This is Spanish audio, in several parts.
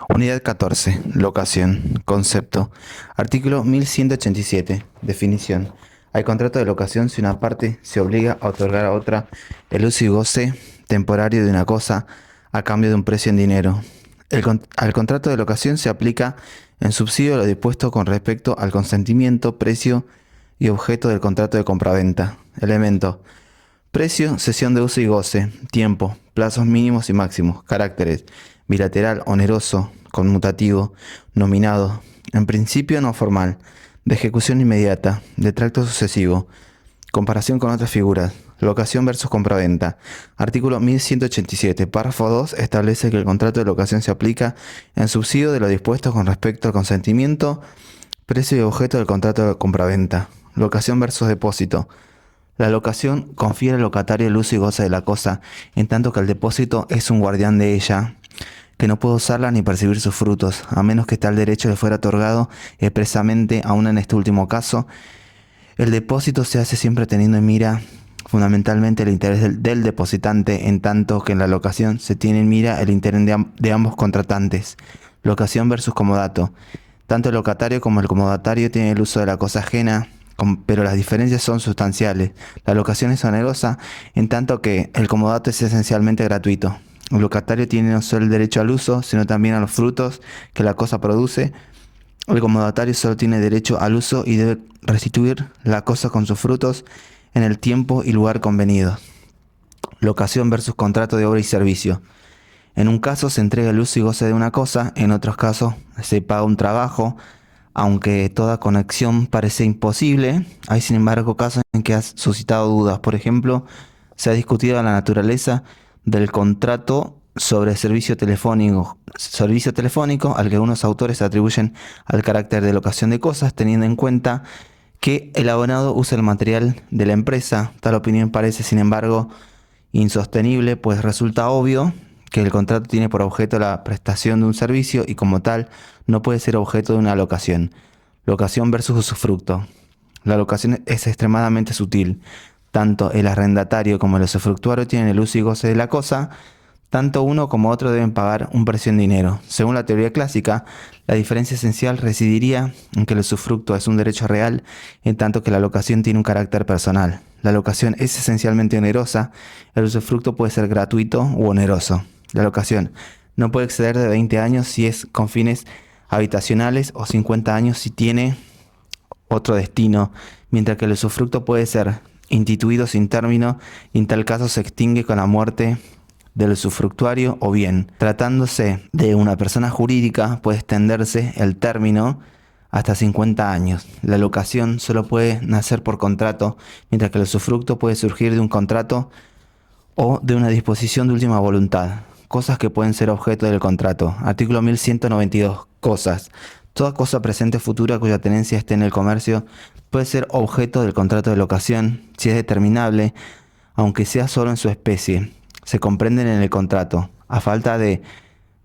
Unidad 14. Locación. Concepto. Artículo 1187. Definición. Hay contrato de locación si una parte se obliga a otorgar a otra el uso y goce temporario de una cosa a cambio de un precio en dinero. Al contrato de locación se aplica en subsidio lo dispuesto con respecto al consentimiento, precio y objeto del contrato de compraventa. Elemento. Precio, cesión de uso y goce, tiempo, plazos mínimos y máximos, caracteres, bilateral, oneroso, conmutativo, nominado, en principio no formal, de ejecución inmediata, de tracto sucesivo, comparación con otras figuras, locación versus compraventa. Artículo 1187, párrafo 2, establece que el contrato de locación se aplica en subsidio de lo dispuesto con respecto al consentimiento, precio y objeto del contrato de compraventa. Locación versus depósito. La locación confiere al locatario el uso y goce de la cosa, en tanto que el depósito es un guardián de ella, que no puede usarla ni percibir sus frutos, a menos que tal derecho le fuera otorgado expresamente, aun en este último caso. El depósito se hace siempre teniendo en mira fundamentalmente el interés del depositante, en tanto que en la locación se tiene en mira el interés de ambos contratantes. Locación versus comodato. Tanto el locatario como el comodatario tienen el uso de la cosa ajena, pero las diferencias son sustanciales. La locación es onerosa, en tanto que el comodato es esencialmente gratuito. El locatario tiene no solo el derecho al uso, sino también a los frutos que la cosa produce. El comodatario solo tiene derecho al uso y debe restituir la cosa con sus frutos en el tiempo y lugar convenidos. Locación versus contrato de obra y servicio. En un caso se entrega el uso y goce de una cosa, en otros casos se paga un trabajo. Aunque toda conexión parece imposible, hay sin embargo casos en que ha suscitado dudas. Por ejemplo, se ha discutido la naturaleza del contrato sobre servicio telefónico al que algunos autores atribuyen al carácter de locación de cosas, teniendo en cuenta que el abonado usa el material de la empresa. Tal opinión parece, sin embargo, insostenible, pues resulta obvio que el contrato tiene por objeto la prestación de un servicio y como tal no puede ser objeto de una locación. Locación versus usufructo. La locación es extremadamente sutil. Tanto el arrendatario como el usufructuario tienen el uso y goce de la cosa. Tanto uno como otro deben pagar un precio en dinero. Según la teoría clásica, la diferencia esencial residiría en que el usufructo es un derecho real, en tanto que la locación tiene un carácter personal. La locación es esencialmente onerosa, el usufructo puede ser gratuito u oneroso. La locación no puede exceder de 20 años si es con fines habitacionales o 50 años si tiene otro destino, mientras que el usufructo puede ser instituido sin término y en tal caso se extingue con la muerte del usufructuario, o bien, tratándose de una persona jurídica, puede extenderse el término hasta 50 años. La locación solo puede nacer por contrato, mientras que el usufructo puede surgir de un contrato o de una disposición de última voluntad. Cosas que pueden ser objeto del contrato. Artículo 1192. Cosas. Toda cosa presente o futura cuya tenencia esté en el comercio puede ser objeto del contrato de locación si es determinable, aunque sea solo en su especie. Se comprenden en el contrato. A falta de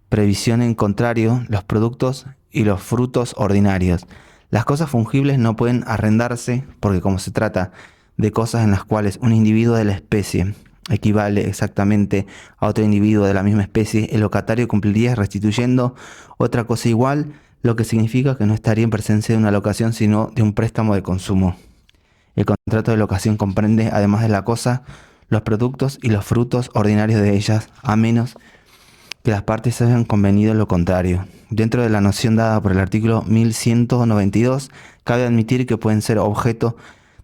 previsión en contrario, los productos y los frutos ordinarios. Las cosas fungibles no pueden arrendarse porque como se trata de cosas en las cuales un individuo de la especie equivale exactamente a otro individuo de la misma especie, el locatario cumpliría restituyendo otra cosa igual, lo que significa que no estaría en presencia de una locación sino de un préstamo de consumo. El contrato de locación comprende, además de la cosa, los productos y los frutos ordinarios de ellas, a menos que las partes hayan convenido lo contrario. Dentro de la noción dada por el artículo 1192, cabe admitir que pueden ser objeto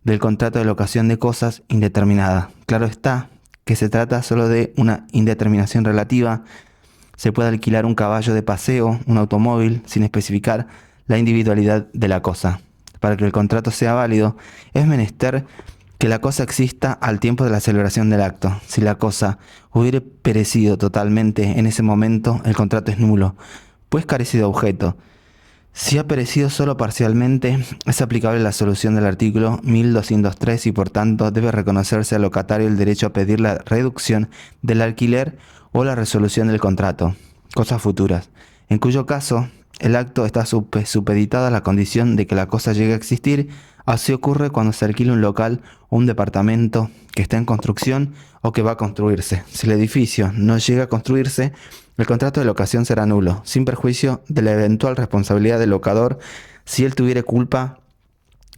del contrato de locación de cosas indeterminada. Claro está que se trata solo de una indeterminación relativa. Se puede alquilar un caballo de paseo, un automóvil, sin especificar la individualidad de la cosa. Para que el contrato sea válido, es menester que la cosa exista al tiempo de la celebración del acto. Si la cosa hubiere perecido totalmente en ese momento, el contrato es nulo, pues carece de objeto. Si ha perecido solo parcialmente, es aplicable la solución del artículo 1203 y por tanto debe reconocerse al locatario el derecho a pedir la reducción del alquiler o la resolución del contrato. Cosas futuras, en cuyo caso el acto está supeditado a la condición de que la cosa llegue a existir. Así ocurre cuando se alquila un local o un departamento que está en construcción o que va a construirse. Si el edificio no llega a construirse, el contrato de locación será nulo, sin perjuicio de la eventual responsabilidad del locador si él tuviera culpa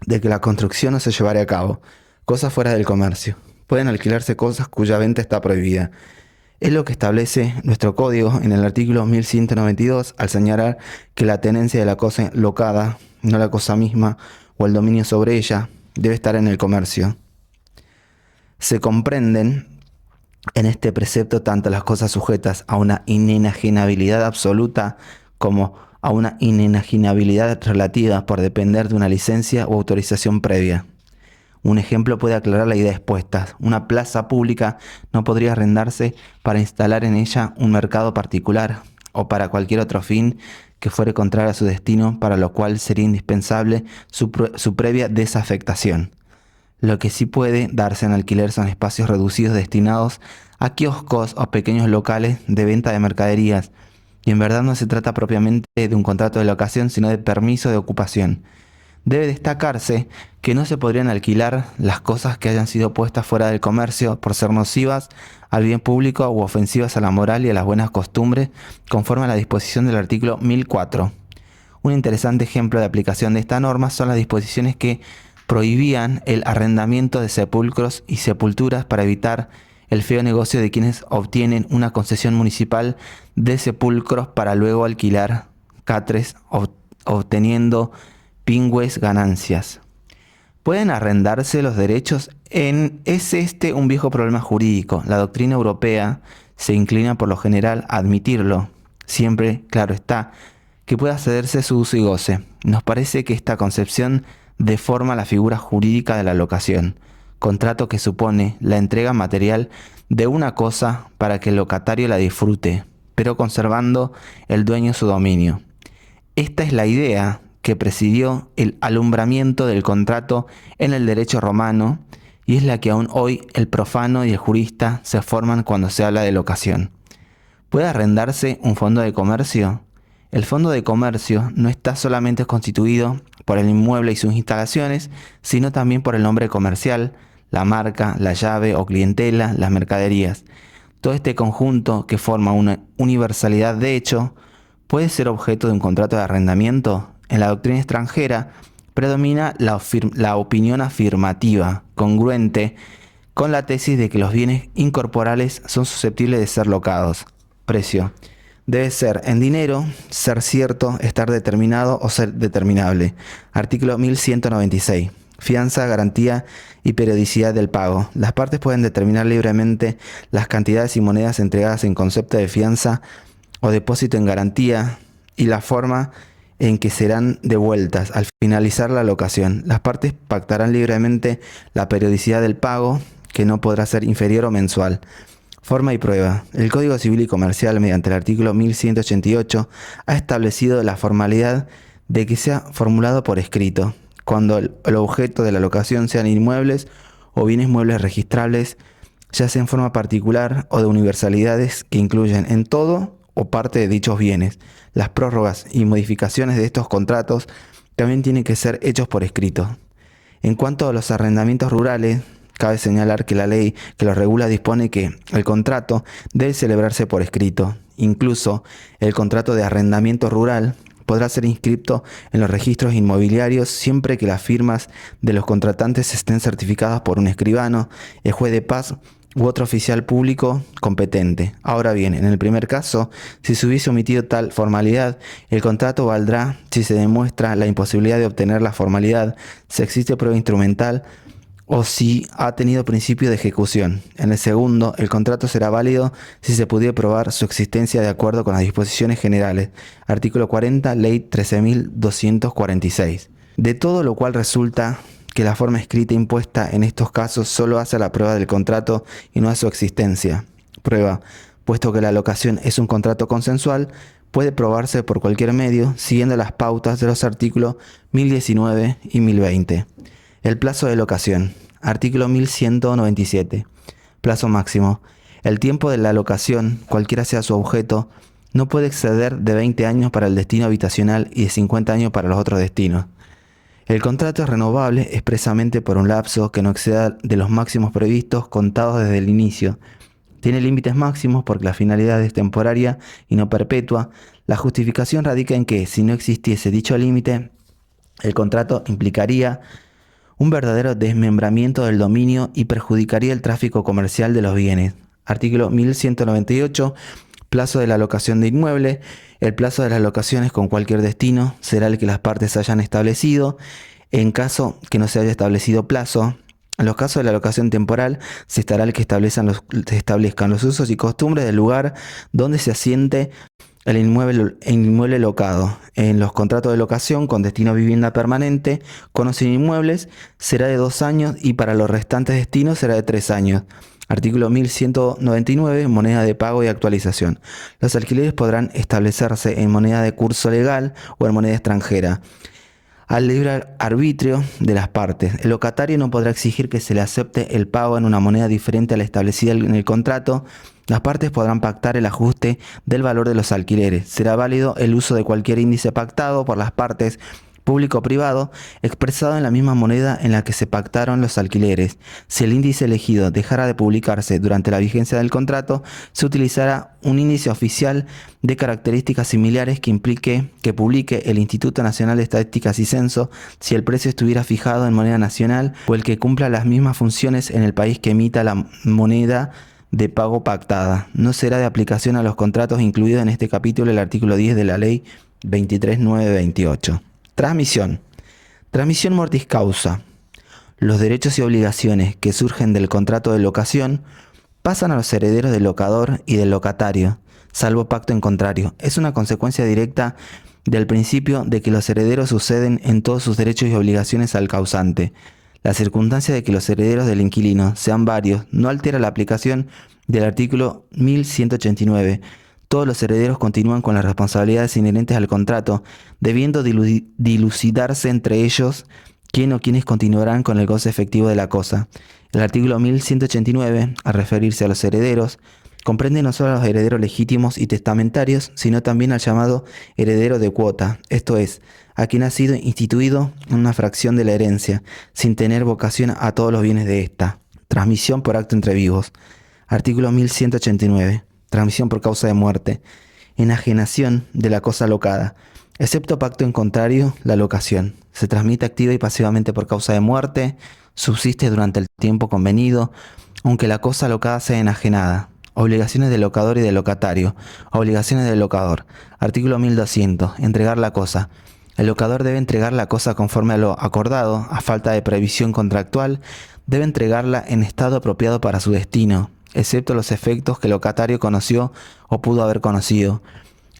de que la construcción no se llevara a cabo. Cosas fuera del comercio. Pueden alquilarse cosas cuya venta está prohibida. Es lo que establece nuestro código en el artículo 1192 al señalar que la tenencia de la cosa locada, no la cosa misma o el dominio sobre ella, debe estar en el comercio. Se comprenden en este precepto tanto las cosas sujetas a una inenajenabilidad absoluta como a una inenajenabilidad relativa por depender de una licencia o autorización previa. Un ejemplo puede aclarar la idea expuesta. Una plaza pública no podría arrendarse para instalar en ella un mercado particular o para cualquier otro fin que fuere contrario a su destino, para lo cual sería indispensable su previa desafectación. Lo que sí puede darse en alquiler son espacios reducidos destinados a kioscos o pequeños locales de venta de mercaderías, y en verdad no se trata propiamente de un contrato de locación, sino de permiso de ocupación. Debe destacarse que no se podrían alquilar las cosas que hayan sido puestas fuera del comercio por ser nocivas al bien público u ofensivas a la moral y a las buenas costumbres, conforme a la disposición del artículo 1004. Un interesante ejemplo de aplicación de esta norma son las disposiciones que prohibían el arrendamiento de sepulcros y sepulturas para evitar el feo negocio de quienes obtienen una concesión municipal de sepulcros para luego alquilar catres, obteniendo pingües ganancias. ¿Pueden arrendarse los derechos? Es este un viejo problema jurídico. La doctrina europea se inclina por lo general a admitirlo, siempre, claro está, que pueda cederse su uso y goce. Nos parece que esta concepción deforma la figura jurídica de la locación, contrato que supone la entrega material de una cosa para que el locatario la disfrute, pero conservando el dueño su dominio. Esta es la idea que presidió el alumbramiento del contrato en el derecho romano y es la que aún hoy el profano y el jurista se forman cuando se habla de locación. ¿Puede arrendarse un fondo de comercio? El fondo de comercio no está solamente constituido por el inmueble y sus instalaciones, sino también por el nombre comercial, la marca, la llave o clientela, las mercaderías. Todo este conjunto, que forma una universalidad de hecho, puede ser objeto de un contrato de arrendamiento. En la doctrina extranjera predomina la opinión afirmativa, congruente con la tesis de que los bienes incorporales son susceptibles de ser locados. Precio. Debe ser en dinero, ser cierto, estar determinado o ser determinable. Artículo 1196. Fianza, garantía y periodicidad del pago. Las partes pueden determinar libremente las cantidades y monedas entregadas en concepto de fianza o depósito en garantía y la forma en que serán devueltas al finalizar la locación. Las partes pactarán libremente la periodicidad del pago, que no podrá ser inferior o mensual. Forma y prueba. El Código Civil y Comercial, mediante el artículo 1188, ha establecido la formalidad de que sea formulado por escrito, cuando el objeto de la locación sean inmuebles o bienes muebles registrables, ya sea en forma particular o de universalidades que incluyen en todo o parte de dichos bienes. Las prórrogas y modificaciones de estos contratos también tienen que ser hechos por escrito. En cuanto a los arrendamientos rurales, cabe señalar que la ley que los regula dispone que el contrato debe celebrarse por escrito. Incluso el contrato de arrendamiento rural podrá ser inscrito en los registros inmobiliarios siempre que las firmas de los contratantes estén certificadas por un escribano, el juez de paz u otro oficial público competente. Ahora bien, en el primer caso, si se hubiese omitido tal formalidad, el contrato valdrá si se demuestra la imposibilidad de obtener la formalidad, si existe prueba instrumental o si ha tenido principio de ejecución. En el segundo, el contrato será válido si se pudiera probar su existencia de acuerdo con las disposiciones generales. Artículo 40, Ley 13.246. De todo lo cual resulta que la forma escrita impuesta en estos casos solo hace la prueba del contrato y no a su existencia. Prueba. Puesto que la locación es un contrato consensual, puede probarse por cualquier medio, siguiendo las pautas de los artículos 1019 y 1020. El plazo de locación. Artículo 1197. Plazo máximo. El tiempo de la locación, cualquiera sea su objeto, no puede exceder de 20 años para el destino habitacional y de 50 años para los otros destinos. El contrato es renovable expresamente por un lapso que no exceda de los máximos previstos contados desde el inicio, Tiene límites máximos porque la finalidad es temporaria y no perpetua. La justificación radica en que, si no existiese dicho límite, el contrato implicaría un verdadero desmembramiento del dominio y perjudicaría el tráfico comercial de los bienes. Artículo 1198. Plazo de la locación de inmueble. El plazo de las locaciones con cualquier destino será el que las partes hayan establecido. En caso que no se haya establecido plazo, en los casos de la locación temporal, se estará el que establezcan los usos y costumbres del lugar donde se asiente el inmueble locado. En los contratos de locación con destino a vivienda permanente, con o sin inmuebles, será de 2 años y para los restantes destinos será de 3 años. Artículo 1199. Moneda de pago y actualización. Los alquileres podrán establecerse en moneda de curso legal o en moneda extranjera, al libre arbitrio de las partes. El locatario no podrá exigir que se le acepte el pago en una moneda diferente a la establecida en el contrato. Las partes podrán pactar el ajuste del valor de los alquileres. Será válido el uso de cualquier índice pactado por las partes, público o privado, expresado en la misma moneda en la que se pactaron los alquileres. Si el índice elegido dejara de publicarse durante la vigencia del contrato, se utilizará un índice oficial de características similares que publique el Instituto Nacional de Estadísticas y Censo si el precio estuviera fijado en moneda nacional o el que cumpla las mismas funciones en el país que emita la moneda de pago pactada. No será de aplicación a los contratos incluidos en este capítulo el artículo 10 de la Ley 23.928. Transmisión. Transmisión mortis causa. Los derechos y obligaciones que surgen del contrato de locación pasan a los herederos del locador y del locatario, salvo pacto en contrario. Es una consecuencia directa del principio de que los herederos suceden en todos sus derechos y obligaciones al causante. La circunstancia de que los herederos del inquilino sean varios no altera la aplicación del artículo 1189. Todos los herederos continúan con las responsabilidades inherentes al contrato, debiendo dilucidarse entre ellos quién o quiénes continuarán con el goce efectivo de la cosa. El artículo 1189, al referirse a los herederos, comprende no solo a los herederos legítimos y testamentarios, sino también al llamado heredero de cuota, esto es, a quien ha sido instituido una fracción de la herencia, sin tener vocación a todos los bienes de ésta. Transmisión por acto entre vivos. Artículo 1189. Transmisión por causa de muerte. Enajenación de la cosa locada. Excepto pacto en contrario, la locación. Se transmite activa y pasivamente por causa de muerte, subsiste durante el tiempo convenido, aunque la cosa locada sea enajenada. Obligaciones del locador y del locatario. Obligaciones del locador. Artículo 1200. Entregar la cosa. El locador debe entregar la cosa conforme a lo acordado. A falta de previsión contractual, debe entregarla en estado apropiado para su destino, excepto los efectos que el locatario conoció o pudo haber conocido.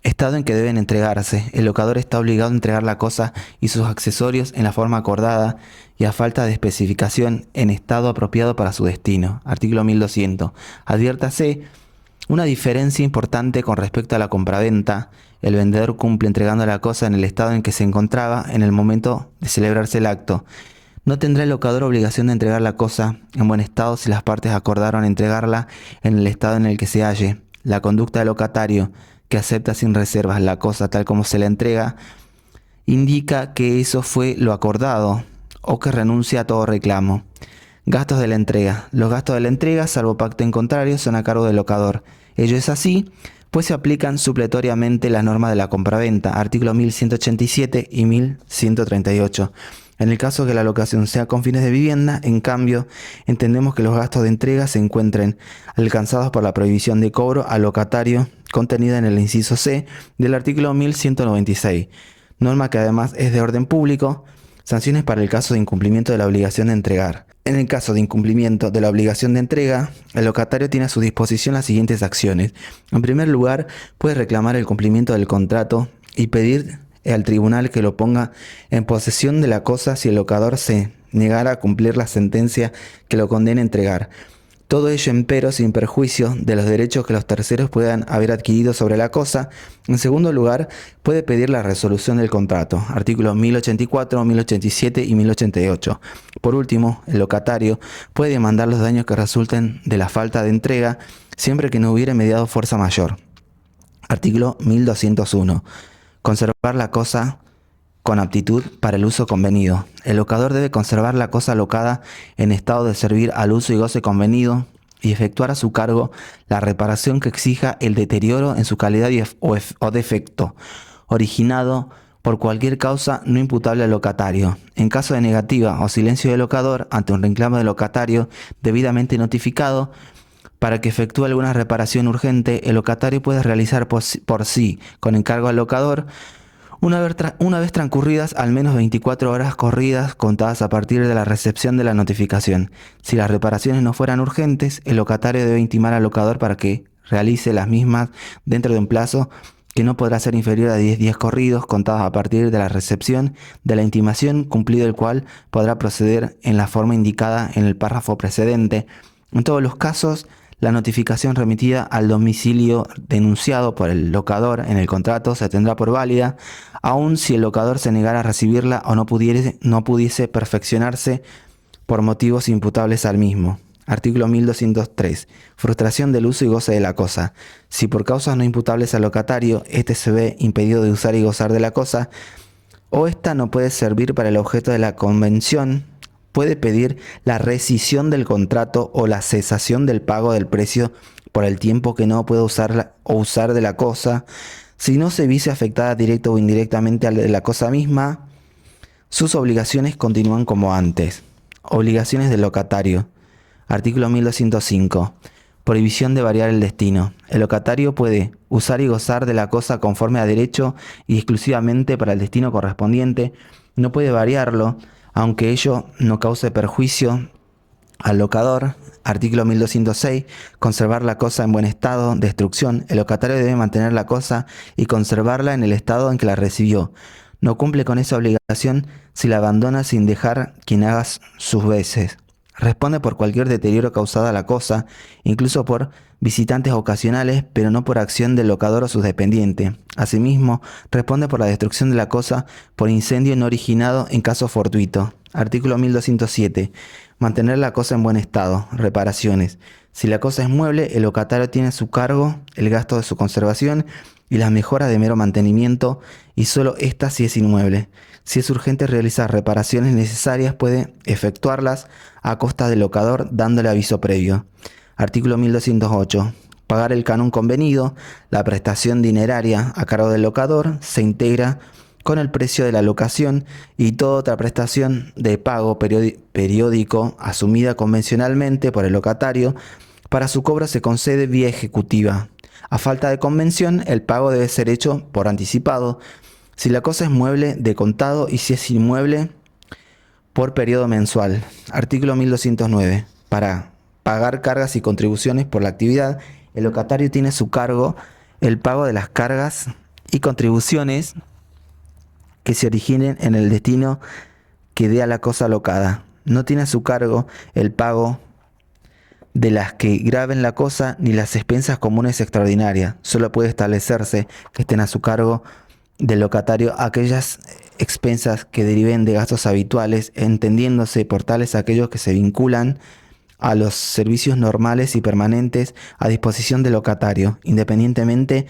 Estado en que deben entregarse. El locador está obligado a entregar la cosa y sus accesorios en la forma acordada y a falta de especificación en estado apropiado para su destino. Artículo 1200. Adviértase una diferencia importante con respecto a la compraventa. El vendedor cumple entregando la cosa en el estado en que se encontraba en el momento de celebrarse el acto. No tendrá el locador obligación de entregar la cosa en buen estado si las partes acordaron entregarla en el estado en el que se halle. La conducta del locatario, que acepta sin reservas la cosa tal como se la entrega, indica que eso fue lo acordado o que renuncia a todo reclamo. Gastos de la entrega. Los gastos de la entrega, salvo pacto en contrario, son a cargo del locador. Ello es así, pues se aplican supletoriamente las normas de la compraventa, artículos 1187 y 1138. En el caso que la locación sea con fines de vivienda, en cambio, entendemos que los gastos de entrega se encuentren alcanzados por la prohibición de cobro al locatario contenida en el inciso C del artículo 1196, norma que además es de orden público. Sanciones para el caso de incumplimiento de la obligación de entregar. En el caso de incumplimiento de la obligación de entrega, el locatario tiene a su disposición las siguientes acciones. En primer lugar, puede reclamar el cumplimiento del contrato y pedir al tribunal que lo ponga en posesión de la cosa si el locador se negara a cumplir la sentencia que lo condena a entregar. Todo ello, empero, sin perjuicio de los derechos que los terceros puedan haber adquirido sobre la cosa. En segundo lugar, puede pedir la resolución del contrato, artículos 1084, 1087 y 1088. Por último, el locatario puede demandar los daños que resulten de la falta de entrega, siempre que no hubiere mediado fuerza mayor. Artículo 1201. Conservar la cosa con aptitud para el uso convenido. El locador debe conservar la cosa locada en estado de servir al uso y goce convenido y efectuar a su cargo la reparación que exija el deterioro en su calidad o defecto, originado por cualquier causa no imputable al locatario. En caso de negativa o silencio del locador ante un reclamo del locatario debidamente notificado, para que efectúe alguna reparación urgente, el locatario puede realizar por sí, con encargo al locador, una vez transcurridas al menos 24 horas corridas contadas a partir de la recepción de la notificación. Si las reparaciones no fueran urgentes, el locatario debe intimar al locador para que realice las mismas dentro de un plazo que no podrá ser inferior a 10 días corridos contados a partir de la recepción de la intimación, cumplido el cual podrá proceder en la forma indicada en el párrafo precedente. En todos los casos, la notificación remitida al domicilio denunciado por el locador en el contrato se tendrá por válida, aun si el locador se negara a recibirla o no pudiese perfeccionarse por motivos imputables al mismo. Artículo 1203. Frustración del uso y goce de la cosa. Si por causas no imputables al locatario, éste se ve impedido de usar y gozar de la cosa, o ésta no puede servir para el objeto de la convención, puede pedir la rescisión del contrato o la cesación del pago del precio por el tiempo que no pueda usar de la cosa. Si no se viese afectada directa o indirectamente a la cosa misma, sus obligaciones continúan como antes. Obligaciones del locatario. Artículo 1205. Prohibición de variar el destino. El locatario puede usar y gozar de la cosa conforme a derecho y exclusivamente para el destino correspondiente. No puede variarlo, aunque ello no cause perjuicio al locador. Artículo 1206. Conservar la cosa en buen estado. Destrucción. El locatario debe mantener la cosa y conservarla en el estado en que la recibió. No cumple con esa obligación si la abandona sin dejar quien haga sus veces. Responde por cualquier deterioro causado a la cosa, incluso por visitantes ocasionales, pero no por acción del locador o sus dependientes. Asimismo, responde por la destrucción de la cosa por incendio no originado en caso fortuito. Artículo 1207. Mantener la cosa en buen estado. Reparaciones. Si la cosa es mueble, el locatario tiene a su cargo el gasto de su conservación y las mejoras de mero mantenimiento, y solo esta si es inmueble. Si es urgente realizar reparaciones necesarias, puede efectuarlas a costa del locador dándole aviso previo. Artículo 1208. Pagar el canon convenido. La prestación dineraria a cargo del locador se integra con el precio de la locación y toda otra prestación de pago periódico asumida convencionalmente por el locatario. Para su cobro se concede vía ejecutiva. A falta de convención, el pago debe ser hecho por anticipado. Si la cosa es mueble, de contado, y si es inmueble, por periodo mensual. Artículo 1209. Para pagar cargas y contribuciones por la actividad, el locatario tiene a su cargo el pago de las cargas y contribuciones que se originen en el destino que dé a la cosa locada. No tiene a su cargo el pago de las que graven la cosa ni las expensas comunes extraordinarias. Solo puede establecerse que estén a su cargo del locatario aquellas expensas que deriven de gastos habituales, entendiéndose por tales aquellos que se vinculan a los servicios normales y permanentes a disposición del locatario, independientemente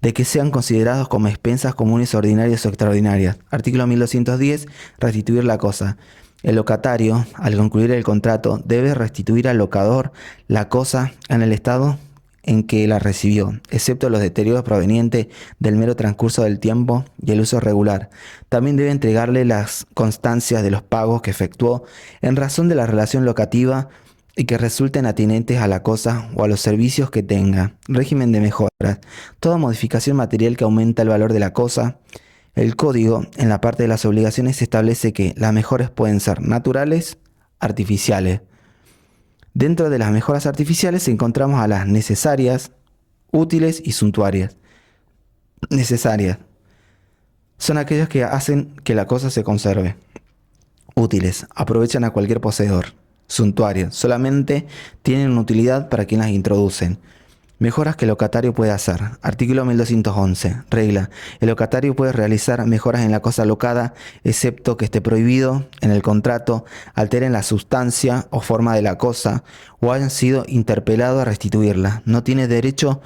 de que sean considerados como expensas comunes ordinarias o extraordinarias. Artículo 1210. Restituir la cosa. El locatario, al concluir el contrato, debe restituir al locador la cosa en el estado en que la recibió, excepto los deterioros provenientes del mero transcurso del tiempo y el uso regular. También debe entregarle las constancias de los pagos que efectuó en razón de la relación locativa y que resulten atinentes a la cosa o a los servicios que tenga. Régimen de mejoras. Toda modificación material que aumenta el valor de la cosa. El código, en la parte de las obligaciones, establece que las mejoras pueden ser naturales, artificiales. Dentro de las mejoras artificiales encontramos a las necesarias, útiles y suntuarias. Necesarias son aquellas que hacen que la cosa se conserve. Útiles, aprovechan a cualquier poseedor. Suntuarias, solamente tienen una utilidad para quien las introducen. Mejoras que el locatario puede hacer. Artículo 1211. Regla. El locatario puede realizar mejoras en la cosa locada, excepto que esté prohibido en el contrato, alteren la sustancia o forma de la cosa o hayan sido interpelado a restituirla. No tiene derecho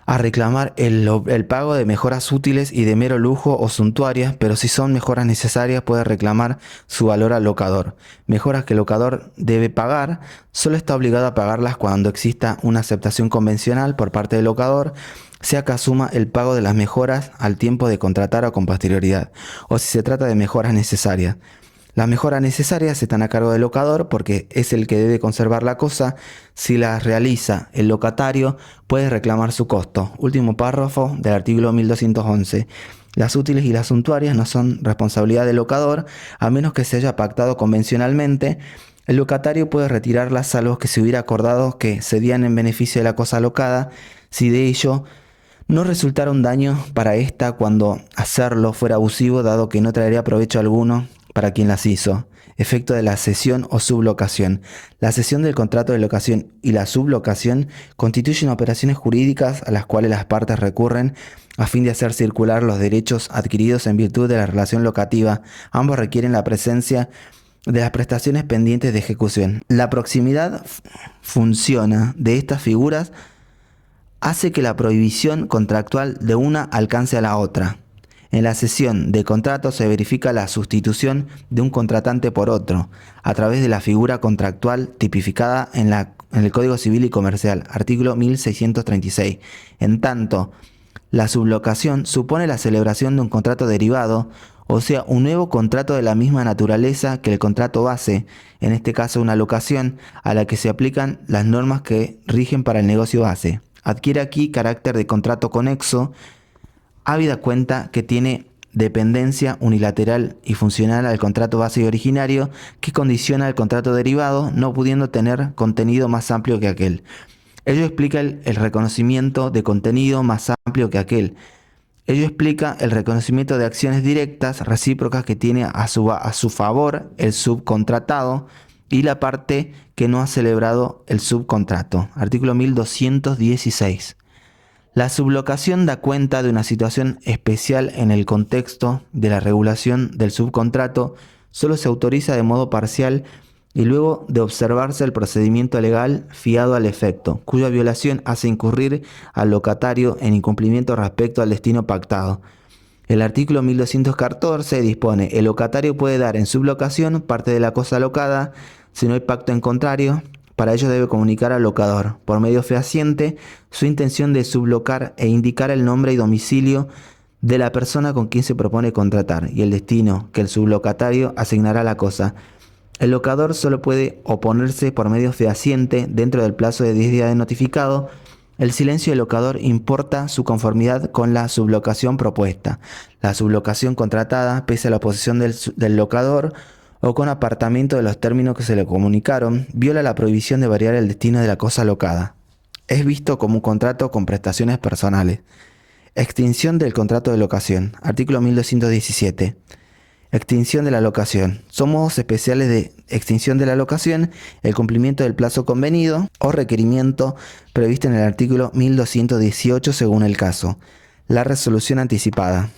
a reclamar el pago de mejoras útiles y de mero lujo o suntuarias, pero si son mejoras necesarias puede reclamar su valor al locador. Mejoras que el locador debe pagar, solo está obligado a pagarlas cuando exista una aceptación convencional por parte del locador, sea que asuma el pago de las mejoras al tiempo de contratar o con posterioridad, o si se trata de mejoras necesarias. Las mejoras necesarias están a cargo del locador porque es el que debe conservar la cosa. Si las realiza el locatario, puede reclamar su costo. Último párrafo del artículo 1211. Las útiles y las suntuarias no son responsabilidad del locador, a menos que se haya pactado convencionalmente. El locatario puede retirarlas salvo que se hubiera acordado que cedían en beneficio de la cosa locada, si de ello no resultara un daño para ésta cuando hacerlo fuera abusivo, dado que no traería provecho alguno para quien las hizo. Efecto de la cesión o sublocación. La cesión del contrato de locación y la sublocación constituyen operaciones jurídicas a las cuales las partes recurren a fin de hacer circular los derechos adquiridos en virtud de la relación locativa. Ambos requieren la presencia de las prestaciones pendientes de ejecución. La proximidad funciona de estas figuras hace que la prohibición contractual de una alcance a la otra. En la cesión de contrato se verifica la sustitución de un contratante por otro, a través de la figura contractual tipificada en el Código Civil y Comercial, artículo 1636. En tanto, la sublocación supone la celebración de un contrato derivado, o sea, un nuevo contrato de la misma naturaleza que el contrato base, en este caso una locación, a la que se aplican las normas que rigen para el negocio base. Adquiere aquí carácter de contrato conexo, habida cuenta que tiene dependencia unilateral y funcional al contrato base y originario, que condiciona al contrato derivado, no pudiendo tener contenido más amplio que aquel. Ello explica el reconocimiento de contenido más amplio que aquel. Ello explica el reconocimiento de acciones directas recíprocas que tiene a su favor el subcontratado y la parte que no ha celebrado el subcontrato. Artículo 1216. La sublocación da cuenta de una situación especial en el contexto de la regulación del subcontrato, solo se autoriza de modo parcial y luego de observarse el procedimiento legal fiado al efecto, cuya violación hace incurrir al locatario en incumplimiento respecto al destino pactado. El artículo 1214 dispone: el locatario puede dar en sublocación parte de la cosa locada si no hay pacto en contrario. Para ello debe comunicar al locador, por medio fehaciente, su intención de sublocar e indicar el nombre y domicilio de la persona con quien se propone contratar y el destino que el sublocatario asignará a la cosa. El locador solo puede oponerse por medio fehaciente dentro del plazo de 10 días de notificado. El silencio del locador importa su conformidad con la sublocación propuesta. La sublocación contratada, pese a la oposición del locador, o con apartamiento de los términos que se le comunicaron, viola la prohibición de variar el destino de la cosa locada. Es visto como un contrato con prestaciones personales. Extinción del contrato de locación. Artículo 1217. Extinción de la locación. Son modos especiales de extinción de la locación el cumplimiento del plazo convenido o requerimiento previsto en el artículo 1218 según el caso. La resolución anticipada.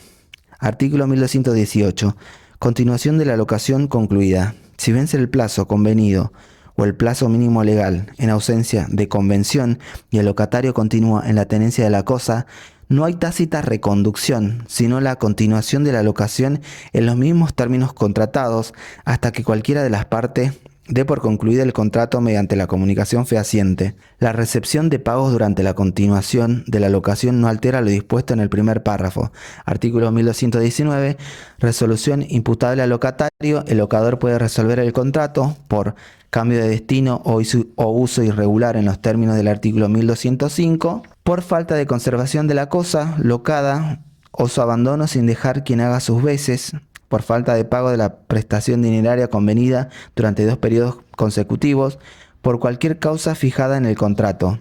Artículo 1218. Continuación de la locación concluida. Si vence el plazo convenido o el plazo mínimo legal en ausencia de convención y el locatario continúa en la tenencia de la cosa, no hay tácita reconducción, sino la continuación de la locación en los mismos términos contratados hasta que cualquiera de las partes dé por concluido el contrato mediante la comunicación fehaciente. La recepción de pagos durante la continuación de la locación no altera lo dispuesto en el primer párrafo. Artículo 1219. Resolución imputable al locatario. El locador puede resolver el contrato por cambio de destino o uso irregular en los términos del artículo 1205, por falta de conservación de la cosa locada o su abandono sin dejar quien haga sus veces, por falta de pago de la prestación dineraria convenida durante 2 periodos consecutivos, por cualquier causa fijada en el contrato.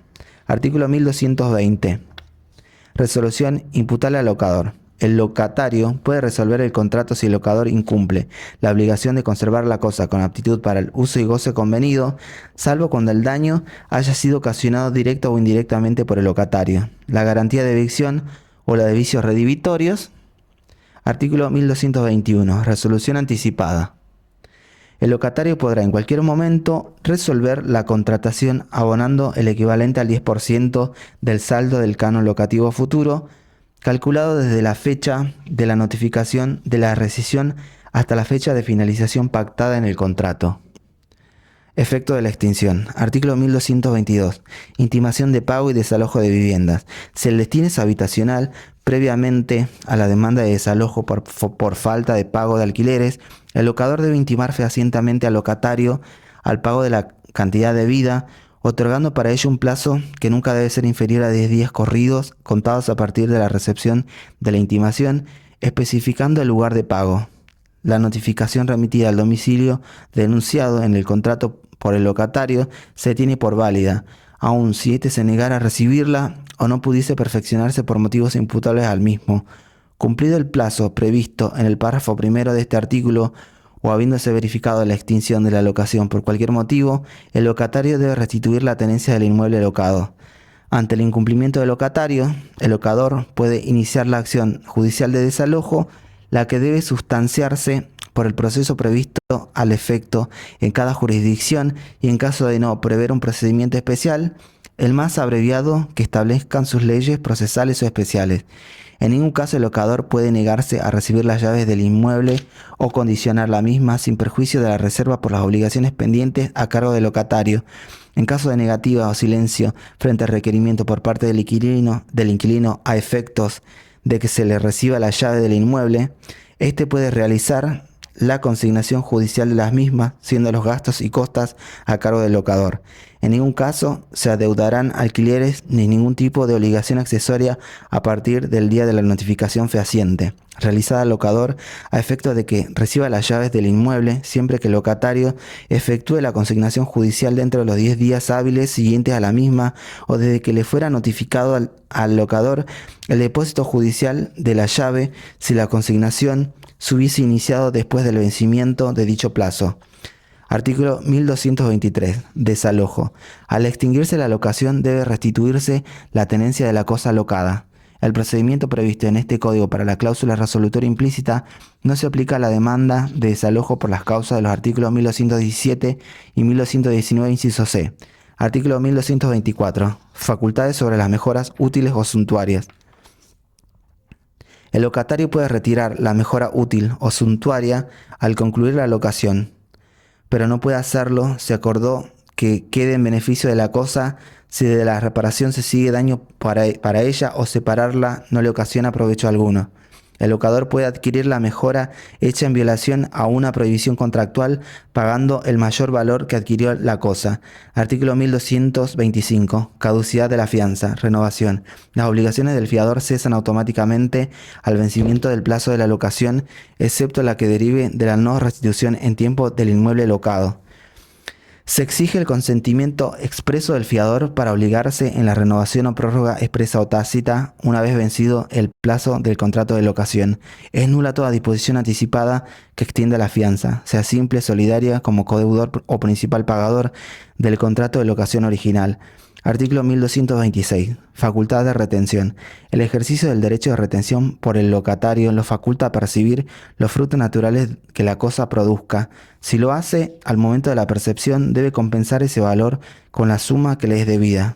Artículo 1220. Resolución imputable al locador. El locatario puede resolver el contrato si el locador incumple la obligación de conservar la cosa con aptitud para el uso y goce convenido, salvo cuando el daño haya sido ocasionado directa o indirectamente por el locatario. La garantía de evicción o la de vicios redivitorios. Artículo 1221. Resolución anticipada. El locatario podrá en cualquier momento resolver la contratación abonando el equivalente al 10% del saldo del canon locativo futuro, calculado desde la fecha de la notificación de la rescisión hasta la fecha de finalización pactada en el contrato. Efecto de la extinción. Artículo 1222. Intimación de pago y desalojo de viviendas. Si el destino es habitacional, previamente a la demanda de desalojo por falta de pago de alquileres, el locador debe intimar fehacientemente al locatario al pago de la cantidad debida, otorgando para ello un plazo que nunca debe ser inferior a 10 días corridos, contados a partir de la recepción de la intimación, especificando el lugar de pago. La notificación remitida al domicilio denunciado en el contrato por el locatario se tiene por válida, aun si éste se negara a recibirla o no pudiese perfeccionarse por motivos imputables al mismo. Cumplido el plazo previsto en el párrafo primero de este artículo, o habiéndose verificado la extinción de la locación por cualquier motivo, el locatario debe restituir la tenencia del inmueble locado. Ante el incumplimiento del locatario, el locador puede iniciar la acción judicial de desalojo, la que debe sustanciarse por el proceso previsto al efecto en cada jurisdicción y en caso de no prever un procedimiento especial, el más abreviado que establezcan sus leyes procesales o especiales. En ningún caso el locador puede negarse a recibir las llaves del inmueble o condicionar la misma sin perjuicio de la reserva por las obligaciones pendientes a cargo del locatario. En caso de negativa o silencio frente al requerimiento por parte del inquilino a efectos de que se le reciba la llave del inmueble, éste puede realizar la consignación judicial de las mismas, siendo los gastos y costas a cargo del locador. En ningún caso se adeudarán alquileres ni ningún tipo de obligación accesoria a partir del día de la notificación fehaciente, realizada al locador a efecto de que reciba las llaves del inmueble siempre que el locatario efectúe la consignación judicial dentro de los 10 días hábiles siguientes a la misma o desde que le fuera notificado al locador el depósito judicial de la llave si la consignación se hubiese iniciado después del vencimiento de dicho plazo. Artículo 1223. Desalojo. Al extinguirse la locación debe restituirse la tenencia de la cosa locada. El procedimiento previsto en este código para la cláusula resolutoria implícita no se aplica a la demanda de desalojo por las causas de los artículos 1217 y 1219 inciso C. Artículo 1224. Facultades sobre las mejoras útiles o suntuarias. El locatario puede retirar la mejora útil o suntuaria al concluir la locación, pero no puede hacerlo, se acordó que quede en beneficio de la cosa si de la reparación se sigue daño para ella o separarla no le ocasiona provecho alguno. El locador puede adquirir la mejora hecha en violación a una prohibición contractual pagando el mayor valor que adquirió la cosa. Artículo 1225. Caducidad de la fianza. Renovación. Las obligaciones del fiador cesan automáticamente al vencimiento del plazo de la locación, excepto la que derive de la no restitución en tiempo del inmueble locado. Se exige el consentimiento expreso del fiador para obligarse en la renovación o prórroga expresa o tácita una vez vencido el plazo del contrato de locación. Es nula toda disposición anticipada que extienda la fianza, sea simple, solidaria, como codeudor o principal pagador del contrato de locación original. Artículo 1226. Facultad de retención. El ejercicio del derecho de retención por el locatario lo faculta a percibir los frutos naturales que la cosa produzca. Si lo hace, al momento de la percepción debe compensar ese valor con la suma que le es debida.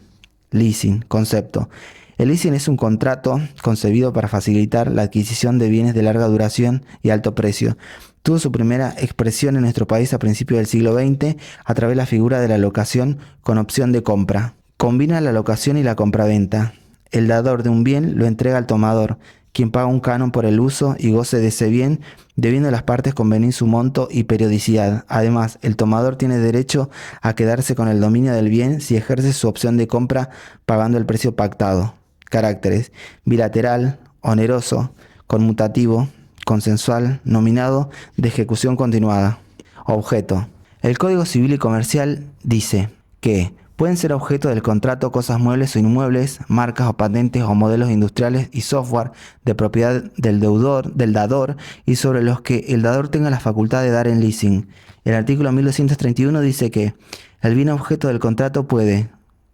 Leasing. Concepto. El leasing es un contrato concebido para facilitar la adquisición de bienes de larga duración y alto precio. Tuvo su primera expresión en nuestro país a principios del siglo XX a través de la figura de la locación con opción de compra. Combina la locación y la compraventa. El dador de un bien lo entrega al tomador, quien paga un canon por el uso y goce de ese bien, debiendo las partes convenir su monto y periodicidad. Además, el tomador tiene derecho a quedarse con el dominio del bien si ejerce su opción de compra pagando el precio pactado. Caracteres: bilateral, oneroso, conmutativo, consensual, nominado, de ejecución continuada. Objeto. El Código Civil y Comercial dice que pueden ser objeto del contrato cosas muebles o inmuebles, marcas o patentes o modelos industriales y software de propiedad del dador y sobre los que el dador tenga la facultad de dar en leasing. El artículo 1231 dice que el bien objeto del contrato puede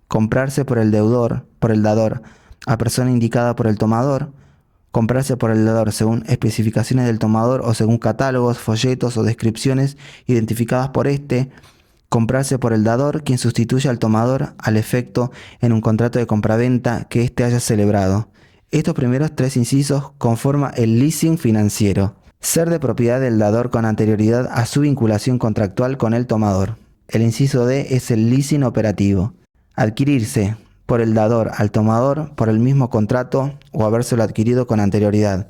comprarse por el dador, a persona indicada por el tomador, comprarse por el dador según especificaciones del tomador o según catálogos, folletos o descripciones identificadas por éste, comprarse por el dador quien sustituya al tomador al efecto en un contrato de compraventa que éste haya celebrado. Estos primeros 3 incisos conforman el leasing financiero. Ser de propiedad del dador con anterioridad a su vinculación contractual con el tomador. El inciso D es el leasing operativo. Adquirirse por el dador al tomador por el mismo contrato o habérselo adquirido con anterioridad.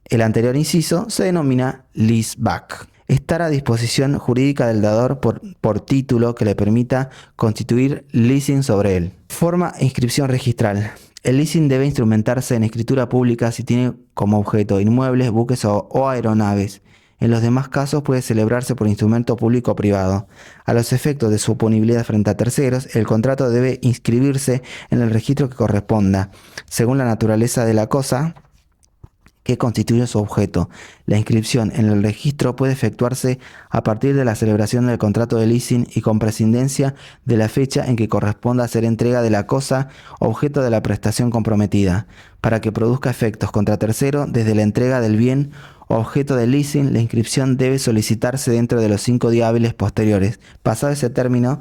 El anterior inciso se denomina leaseback. Estar a disposición jurídica del dador por título que le permita constituir leasing sobre él. Forma e inscripción registral. El leasing debe instrumentarse en escritura pública si tiene como objeto inmuebles, buques o aeronaves. En los demás casos puede celebrarse por instrumento público o privado. A los efectos de su oponibilidad frente a terceros, el contrato debe inscribirse en el registro que corresponda, según la naturaleza de la cosa que constituye su objeto. La inscripción en el registro puede efectuarse a partir de la celebración del contrato de leasing y con prescindencia de la fecha en que corresponda hacer entrega de la cosa objeto de la prestación comprometida. Para que produzca efectos contra tercero, desde la entrega del bien objeto de leasing, la inscripción debe solicitarse dentro de los 5 días hábiles posteriores. Pasado ese término,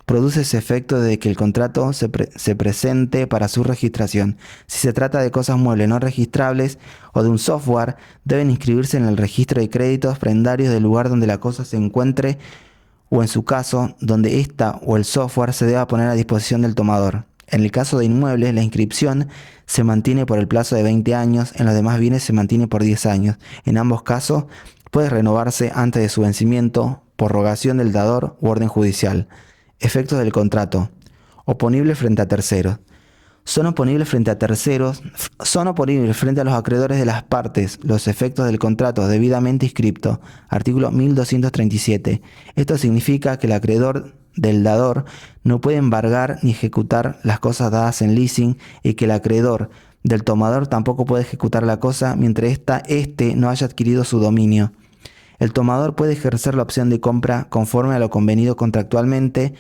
produce ese efecto de que el contrato se presente para su registración. Si se trata de cosas muebles no registrables o de un software, deben inscribirse en el registro de créditos prendarios del lugar donde la cosa se encuentre o, en su caso, donde ésta o el software se deba poner a disposición del tomador. En el caso de inmuebles, la inscripción se mantiene por el plazo de 20 años, en los demás bienes se mantiene por 10 años. En ambos casos, puede renovarse antes de su vencimiento, por rogación del dador u orden judicial. Efectos del contrato. Oponible frente a terceros. Son oponibles frente a terceros, son oponibles frente a los acreedores de las partes los efectos del contrato debidamente inscripto. Artículo 1237. Esto significa que el acreedor del dador no puede embargar ni ejecutar las cosas dadas en leasing y que el acreedor del tomador tampoco puede ejecutar la cosa mientras éste no haya adquirido su dominio. El tomador puede ejercer la opción de compra conforme a lo convenido contractualmente,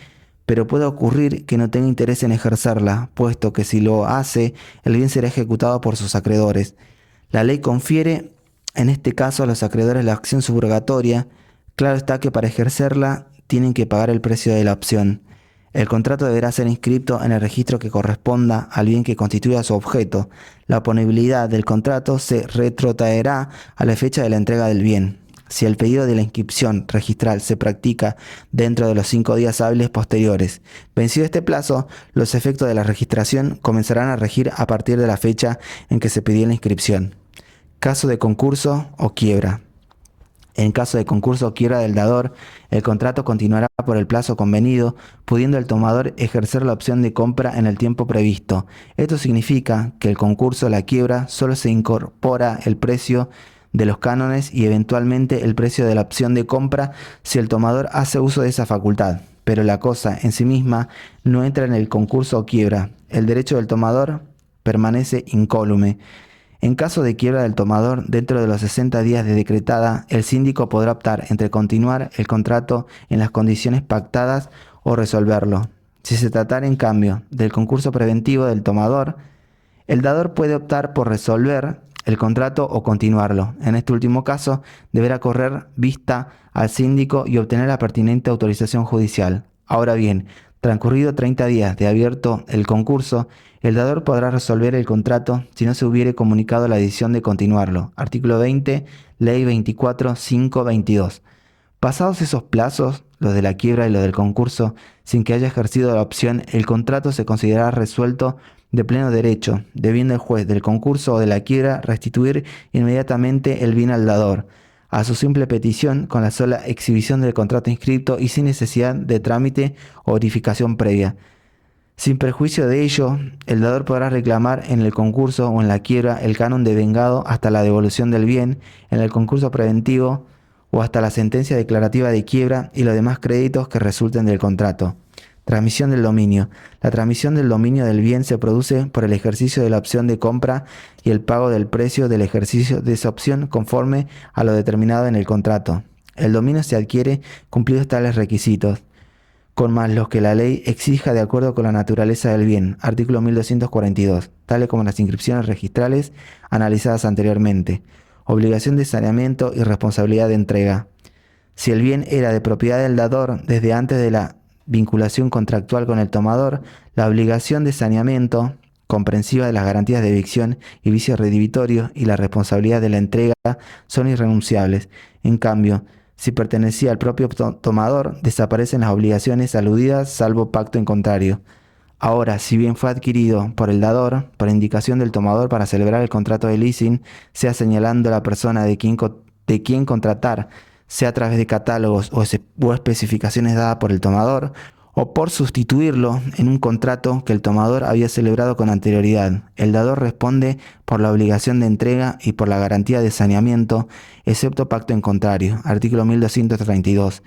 pero puede ocurrir que no tenga interés en ejercerla, puesto que si lo hace, el bien será ejecutado por sus acreedores. La ley confiere, en este caso, a los acreedores la acción subrogatoria. Claro está que para ejercerla tienen que pagar el precio de la opción. El contrato deberá ser inscrito en el registro que corresponda al bien que constituya su objeto. La oponibilidad del contrato se retrotraerá a la fecha de la entrega del bien. Si el pedido de la inscripción registral se practica dentro de los 5 días hábiles posteriores. Vencido este plazo, los efectos de la registración comenzarán a regir a partir de la fecha en que se pidió la inscripción. Caso de concurso o quiebra. En caso de concurso o quiebra del dador, el contrato continuará por el plazo convenido, pudiendo el tomador ejercer la opción de compra en el tiempo previsto. Esto significa que el concurso o la quiebra solo se incorpora el precio de los cánones y eventualmente el precio de la opción de compra si el tomador hace uso de esa facultad, pero la cosa en sí misma no entra en el concurso o quiebra. El derecho del tomador permanece incólume. En caso de quiebra del tomador, dentro de los 60 días de decretada, el síndico podrá optar entre continuar el contrato en las condiciones pactadas o resolverlo. Si se tratara, en cambio, del concurso preventivo del tomador, el dador puede optar por resolver el contrato o continuarlo. En este último caso, deberá correr vista al síndico y obtener la pertinente autorización judicial. Ahora bien, transcurrido 30 días de abierto el concurso, el dador podrá resolver el contrato si no se hubiere comunicado la decisión de continuarlo. Artículo 20, Ley 24.522. Pasados esos plazos, los de la quiebra y los del concurso, sin que haya ejercido la opción, el contrato se considerará resuelto de pleno derecho, debiendo el juez del concurso o de la quiebra restituir inmediatamente el bien al dador, a su simple petición, con la sola exhibición del contrato inscrito y sin necesidad de trámite o verificación previa. Sin perjuicio de ello, el dador podrá reclamar en el concurso o en la quiebra el canon devengado hasta la devolución del bien, en el concurso preventivo o hasta la sentencia declarativa de quiebra y los demás créditos que resulten del contrato. Transmisión del dominio. La transmisión del dominio del bien se produce por el ejercicio de la opción de compra y el pago del precio del ejercicio de esa opción conforme a lo determinado en el contrato. El dominio se adquiere cumplidos tales requisitos. con más los que la ley exija de acuerdo con la naturaleza del bien, artículo 1242, tales como las inscripciones registrales analizadas anteriormente, obligación de saneamiento y responsabilidad de entrega. Si el bien era de propiedad del dador desde antes de la vinculación contractual con el tomador, la obligación de saneamiento, comprensiva de las garantías de evicción y vicios redhibitorios y la responsabilidad de la entrega son irrenunciables. En cambio, si pertenecía al propio tomador, desaparecen las obligaciones aludidas salvo pacto en contrario. Ahora, si bien fue adquirido por el dador, por indicación del tomador para celebrar el contrato de leasing, sea señalando la persona de quien contratar, sea a través de catálogos o especificaciones dadas por el tomador, o por sustituirlo en un contrato que el tomador había celebrado con anterioridad. El dador responde por la obligación de entrega y por la garantía de saneamiento, excepto pacto en contrario, artículo 1232.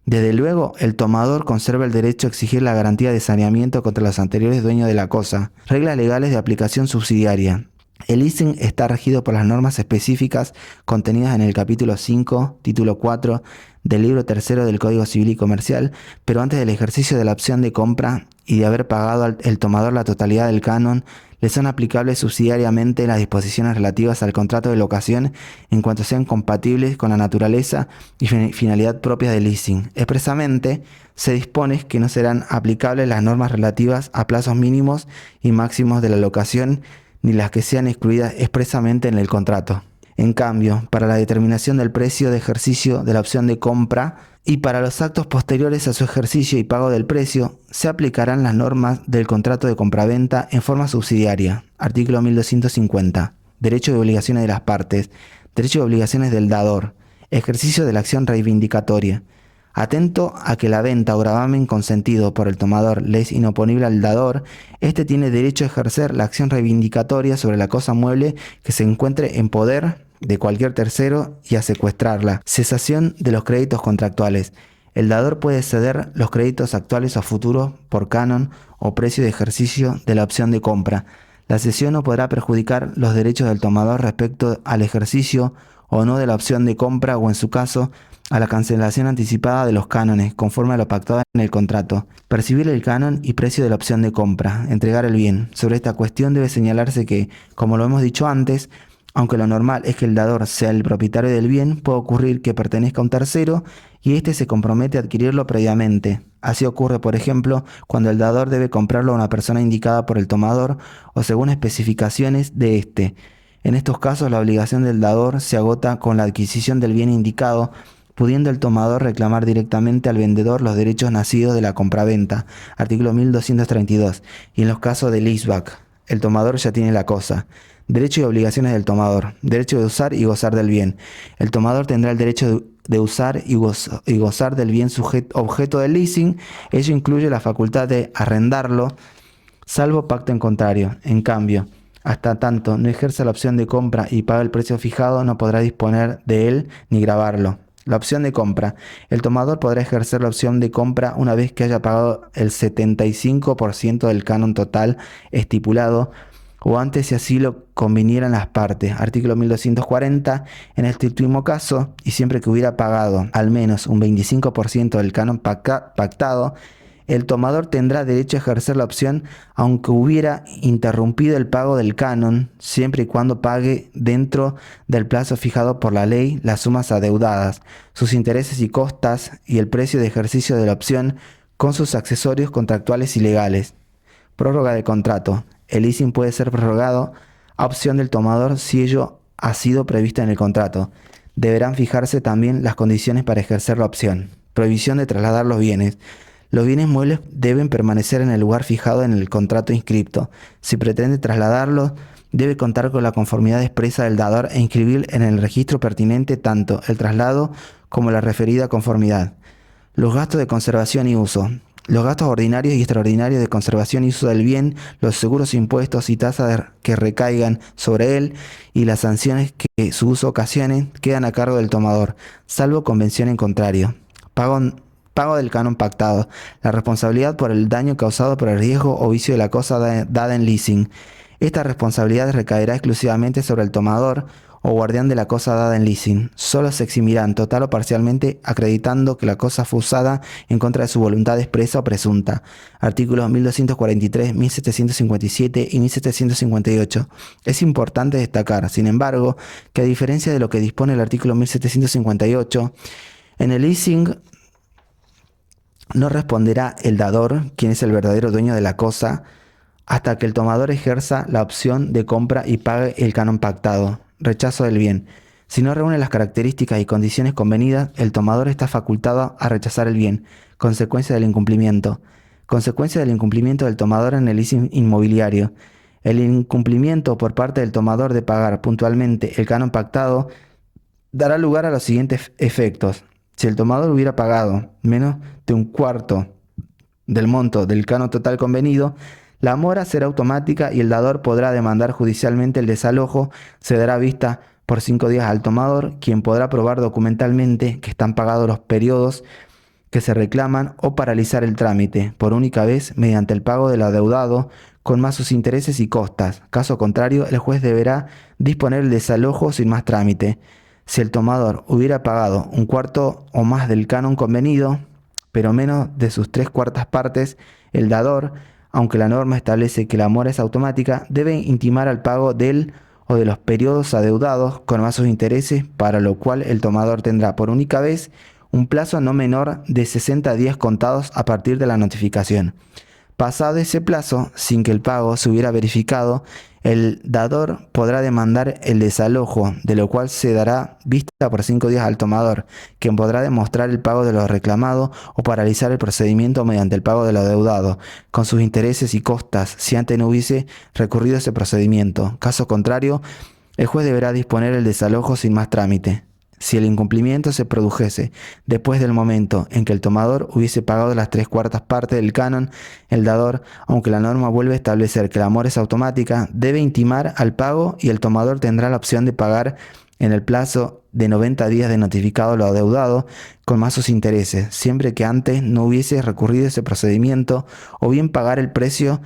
Desde luego, el tomador conserva el derecho a exigir la garantía de saneamiento contra los anteriores dueños de la cosa. Reglas legales de aplicación subsidiaria. El leasing está regido por las normas específicas contenidas en el capítulo 5, título 4 del libro tercero del Código Civil y Comercial, pero antes del ejercicio de la opción de compra y de haber pagado el tomador la totalidad del canon, le son aplicables subsidiariamente las disposiciones relativas al contrato de locación en cuanto sean compatibles con la naturaleza y finalidad propia del leasing. Expresamente, se dispone que no serán aplicables las normas relativas a plazos mínimos y máximos de la locación ni las que sean excluidas expresamente en el contrato. En cambio, para la determinación del precio de ejercicio de la opción de compra y para los actos posteriores a su ejercicio y pago del precio, se aplicarán las normas del contrato de compraventa en forma subsidiaria. Artículo 1250. Derecho y obligaciones de las partes. Derecho y obligaciones del dador. Ejercicio de la acción reivindicatoria. Atento a que la venta o gravamen consentido por el tomador le es inoponible al dador, éste tiene derecho a ejercer la acción reivindicatoria sobre la cosa mueble que se encuentre en poder de cualquier tercero y a secuestrarla. Cesación de los créditos contractuales. El dador puede ceder los créditos actuales o futuros por canon o precio de ejercicio de la opción de compra. La cesión no podrá perjudicar los derechos del tomador respecto al ejercicio o no de la opción de compra o, en su caso, a la cancelación anticipada de los cánones, conforme a lo pactado en el contrato. Percibir el canon y precio de la opción de compra. Entregar el bien. Sobre esta cuestión debe señalarse que, como lo hemos dicho antes, aunque lo normal es que el dador sea el propietario del bien, puede ocurrir que pertenezca a un tercero y éste se compromete a adquirirlo previamente. Así ocurre, por ejemplo, cuando el dador debe comprarlo a una persona indicada por el tomador o según especificaciones de éste. En estos casos, la obligación del dador se agota con la adquisición del bien indicado, pudiendo el tomador reclamar directamente al vendedor los derechos nacidos de la compraventa, artículo 1232, y en los casos de leaseback, el tomador ya tiene la cosa. Derecho y obligaciones del tomador. Derecho de usar y gozar del bien. El tomador tendrá el derecho de usar y gozar del bien objeto del leasing. Ello incluye la facultad de arrendarlo, salvo pacto en contrario. En cambio, hasta tanto no ejerza la opción de compra y paga el precio fijado, no podrá disponer de él ni gravarlo. La opción de compra. El tomador podrá ejercer la opción de compra una vez que haya pagado el 75% del canon total estipulado o antes si así lo convinieran las partes. Artículo 1240. En este último caso, y siempre que hubiera pagado al menos un 25% del canon pactado, el tomador tendrá derecho a ejercer la opción aunque hubiera interrumpido el pago del canon, siempre y cuando pague dentro del plazo fijado por la ley las sumas adeudadas, sus intereses y costas y el precio de ejercicio de la opción con sus accesorios contractuales y legales. Prórroga del contrato. El leasing puede ser prorrogado a opción del tomador si ello ha sido previsto en el contrato. Deberán fijarse también las condiciones para ejercer la opción. Prohibición de trasladar los bienes. Los bienes muebles deben permanecer en el lugar fijado en el contrato inscripto. Si pretende trasladarlos, debe contar con la conformidad expresa del dador e inscribir en el registro pertinente tanto el traslado como la referida conformidad. Los gastos de conservación y uso. Los gastos ordinarios y extraordinarios de conservación y uso del bien, los seguros, impuestos y tasas que recaigan sobre él y las sanciones que su uso ocasione quedan a cargo del tomador, salvo convención en contrario. Pago del canon pactado. La responsabilidad por el daño causado por el riesgo o vicio de la cosa dada en leasing. Esta responsabilidad recaerá exclusivamente sobre el tomador o guardián de la cosa dada en leasing. Solo se eximirán total o parcialmente acreditando que la cosa fue usada en contra de su voluntad expresa o presunta. Artículos 1243, 1757 y 1758. Es importante destacar, sin embargo, que a diferencia de lo que dispone el artículo 1758, en el leasing no responderá el dador, quien es el verdadero dueño de la cosa, hasta que el tomador ejerza la opción de compra y pague el canon pactado, rechazo del bien. Si no reúne las características y condiciones convenidas, el tomador está facultado a rechazar el bien, consecuencia del incumplimiento. Consecuencia del incumplimiento del tomador en el leasing inmobiliario. El incumplimiento por parte del tomador de pagar puntualmente el canon pactado dará lugar a los siguientes efectos. Si el tomador hubiera pagado menos de un cuarto del monto del canon total convenido, la mora será automática y el dador podrá demandar judicialmente el desalojo. Se dará vista por 5 días al tomador, quien podrá probar documentalmente que están pagados los periodos que se reclaman o paralizar el trámite por única vez mediante el pago del adeudado con más sus intereses y costas. Caso contrario, el juez deberá disponer el desalojo sin más trámite. Si el tomador hubiera pagado un cuarto o más del canon convenido, pero menos de sus 3/4 partes, el dador, aunque la norma establece que la mora es automática, debe intimar al pago del o de los periodos adeudados con más sus intereses, para lo cual el tomador tendrá por única vez un plazo no menor de 60 días contados a partir de la notificación. Pasado ese plazo, sin que el pago se hubiera verificado, el dador podrá demandar el desalojo, de lo cual se dará vista por 5 días al tomador, quien podrá demostrar el pago de lo reclamado o paralizar el procedimiento mediante el pago de lo adeudado, con sus intereses y costas, si antes no hubiese recurrido ese procedimiento. Caso contrario, el juez deberá disponer el desalojo sin más trámite. Si el incumplimiento se produjese después del momento en que el tomador hubiese pagado las 3/4 partes del canon, el dador, aunque la norma vuelve a establecer que la mora es automática, debe intimar al pago y el tomador tendrá la opción de pagar en el plazo de 90 días de notificado lo adeudado con más sus intereses, siempre que antes no hubiese recurrido ese procedimiento, o bien pagar el precio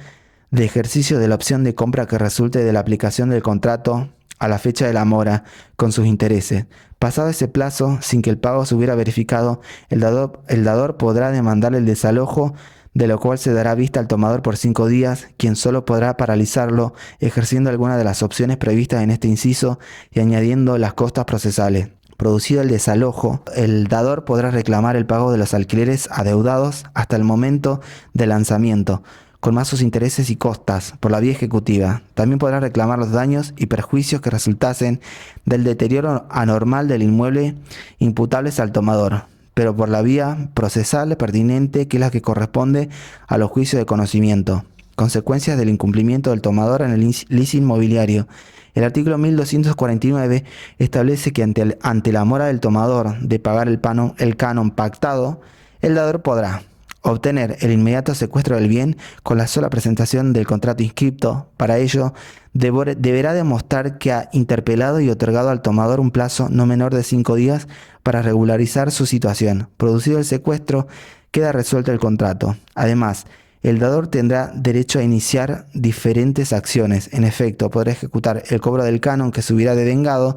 de ejercicio de la opción de compra que resulte de la aplicación del contrato a la fecha de la mora con sus intereses. Pasado ese plazo, sin que el pago se hubiera verificado, el dador podrá demandar el desalojo, de lo cual se dará vista al tomador por 5 días, quien solo podrá paralizarlo ejerciendo alguna de las opciones previstas en este inciso y añadiendo las costas procesales. Producido el desalojo, el dador podrá reclamar el pago de los alquileres adeudados hasta el momento del lanzamiento, con más sus intereses y costas, por la vía ejecutiva. También podrá reclamar los daños y perjuicios que resultasen del deterioro anormal del inmueble imputables al tomador, pero por la vía procesal pertinente, que es la que corresponde a los juicios de conocimiento. Consecuencias del incumplimiento del tomador en el leasing inmobiliario. El artículo 1249 establece que ante la mora del tomador de pagar el canon pactado, el dador podrá obtener el inmediato secuestro del bien con la sola presentación del contrato inscripto. Para ello, deberá demostrar que ha interpelado y otorgado al tomador un plazo no menor de 5 días para regularizar su situación. Producido el secuestro, queda resuelto el contrato. Además, el dador tendrá derecho a iniciar diferentes acciones. En efecto, podrá ejecutar el cobro del canon que se hubiera devengado,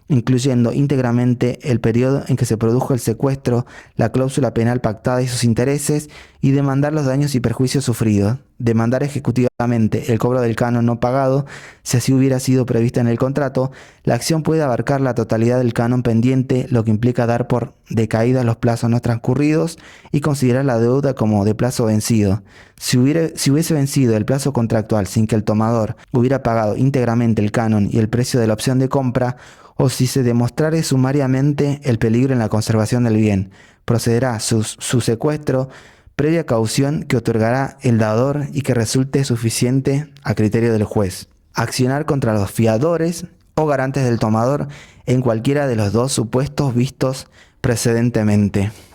incluyendo íntegramente el periodo en que se produjo el secuestro, la cláusula penal pactada y sus intereses, y demandar los daños y perjuicios sufridos. Demandar ejecutivamente el cobro del canon no pagado, si así hubiera sido prevista en el contrato. La acción puede abarcar la totalidad del canon pendiente, lo que implica dar por decaídas los plazos no transcurridos y considerar la deuda como de plazo vencido. Si hubiese vencido el plazo contractual sin que el tomador hubiera pagado íntegramente el canon y el precio de la opción de compra, o si se demostrare sumariamente el peligro en la conservación del bien, procederá su secuestro previa caución que otorgará el dador y que resulte suficiente a criterio del juez. Accionar contra los fiadores o garantes del tomador en cualquiera de los dos supuestos vistos precedentemente.